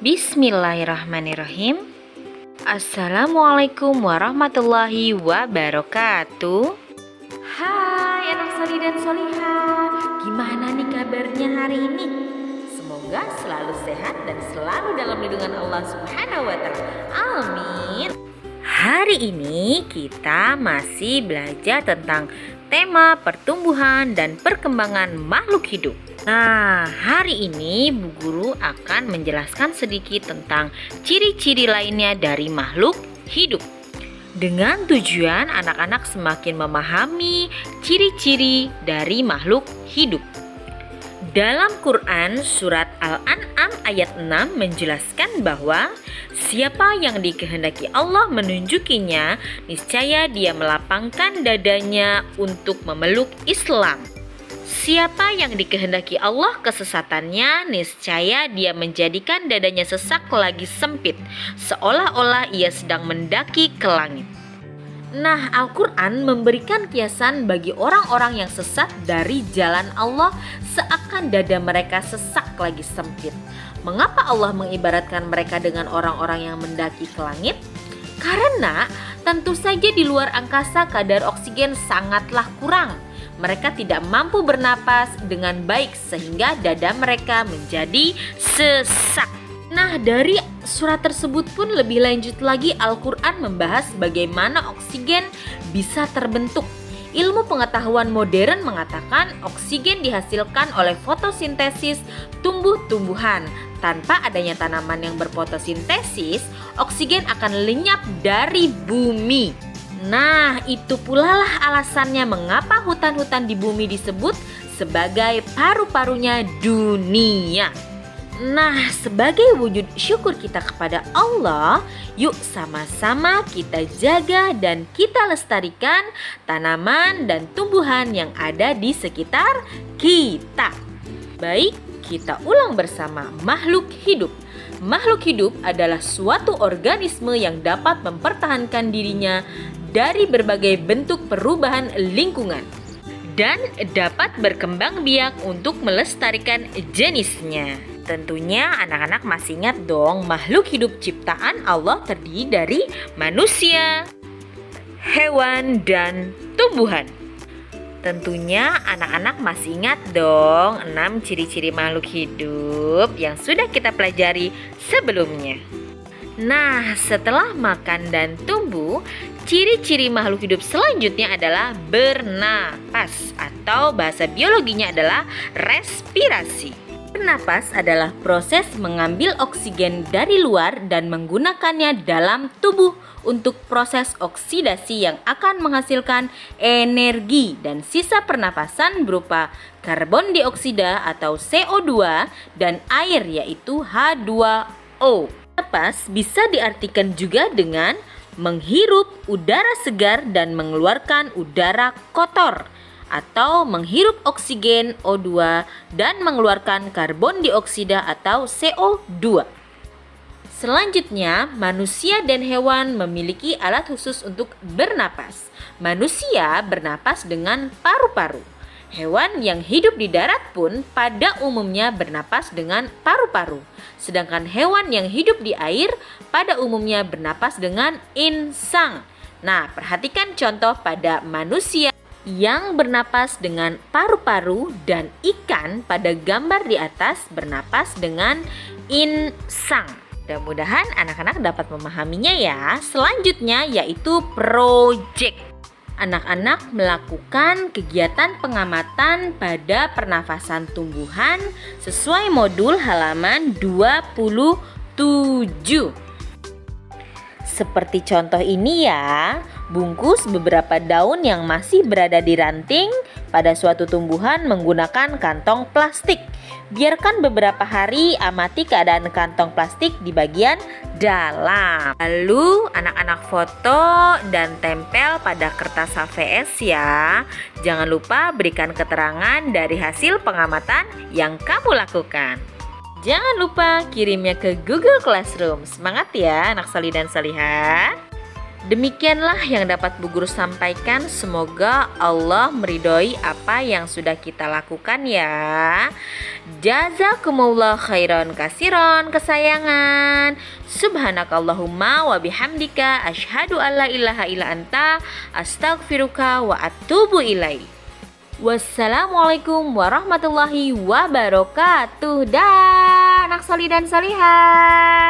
Bismillahirrahmanirrahim. Assalamualaikum warahmatullahi wabarakatuh. Hai anak soli dan solihah, gimana nih kabarnya hari ini? Semoga selalu sehat dan selalu dalam lindungan Allah Subhanahu wa Ta'ala. Amin. Hari ini kita masih belajar tentang tema pertumbuhan dan perkembangan makhluk hidup. Nah, hari ini Bu Guru akan menjelaskan sedikit tentang ciri-ciri lainnya dari makhluk hidup. Dengan tujuan anak-anak semakin memahami ciri-ciri dari makhluk hidup. Dalam Quran surat Al-An'am ayat 6 menjelaskan bahwa siapa yang dikehendaki Allah menunjukinya, niscaya dia melapangkan dadanya untuk memeluk Islam. Siapa yang dikehendaki Allah kesesatannya, niscaya dia menjadikan dadanya sesak lagi sempit, seolah-olah ia sedang mendaki ke langit. Nah, Al-Quran memberikan kiasan bagi orang-orang yang sesat dari jalan Allah, seakan dada mereka sesak lagi sempit. Mengapa Allah mengibaratkan mereka dengan orang-orang yang mendaki ke langit? Karena tentu saja di luar angkasa kadar oksigen sangatlah kurang. Mereka tidak mampu bernapas dengan baik sehingga dada mereka menjadi sesak. Nah, dari surat tersebut pun lebih lanjut lagi Al-Quran membahas bagaimana oksigen bisa terbentuk. Ilmu pengetahuan modern mengatakan oksigen dihasilkan oleh fotosintesis tumbuh-tumbuhan. Tanpa adanya tanaman yang berfotosintesis, oksigen akan lenyap dari bumi. Nah, itu pula lah alasannya mengapa hutan-hutan di bumi disebut sebagai paru-parunya dunia. Nah, sebagai wujud syukur kita kepada Allah, yuk sama-sama kita jaga dan kita lestarikan tanaman dan tumbuhan yang ada di sekitar kita. Baik, kita ulang bersama makhluk hidup. Makhluk hidup adalah suatu organisme yang dapat mempertahankan dirinya dari berbagai bentuk perubahan lingkungan dan dapat berkembang biak untuk melestarikan jenisnya. Tentunya anak-anak masih ingat dong, makhluk hidup ciptaan Allah terdiri dari manusia, hewan, dan tumbuhan. Tentunya anak-anak masih ingat dong 6 ciri-ciri makhluk hidup yang sudah kita pelajari sebelumnya. Nah, setelah makan dan tumbuh, ciri-ciri makhluk hidup selanjutnya adalah bernapas atau bahasa biologinya adalah respirasi. Bernapas adalah proses mengambil oksigen dari luar dan menggunakannya dalam tubuh untuk proses oksidasi yang akan menghasilkan energi, dan sisa pernapasan berupa karbon dioksida atau CO2 dan air yaitu H2O. Napas bisa diartikan juga dengan menghirup udara segar dan mengeluarkan udara kotor, atau menghirup oksigen O2 dan mengeluarkan karbon dioksida atau CO2. Selanjutnya, manusia dan hewan memiliki alat khusus untuk bernapas. Manusia bernapas dengan paru-paru. Hewan yang hidup di darat pun pada umumnya bernapas dengan paru-paru. Sedangkan hewan yang hidup di air pada umumnya bernapas dengan insang. Nah, perhatikan contoh pada manusia yang bernapas dengan paru-paru dan ikan pada gambar di atas bernapas dengan insang. Mudah-mudahan anak-anak dapat memahaminya ya. Selanjutnya yaitu project. Anak-anak melakukan kegiatan pengamatan pada pernafasan tumbuhan sesuai modul halaman 27. Seperti contoh ini ya, bungkus beberapa daun yang masih berada di ranting pada suatu tumbuhan menggunakan kantong plastik. Biarkan beberapa hari, amati keadaan kantong plastik di bagian dalam. Lalu anak-anak foto dan tempel pada kertas HVS ya. Jangan lupa berikan keterangan dari hasil pengamatan yang kamu lakukan. Jangan lupa kirimnya ke Google Classroom. Semangat ya anak soli dan solihah. Demikianlah yang dapat Bu Guru sampaikan. Semoga Allah meridhoi apa yang sudah kita lakukan ya. Jazakumullah khairan kasiron kesayangan. Subhanakallahumma wa bihamdika asyhadu alla ilaha illa anta astaghfiruka wa atubu ilaik. Wassalamualaikum warahmatullahi wabarakatuh. Dah anak soli dan solihah.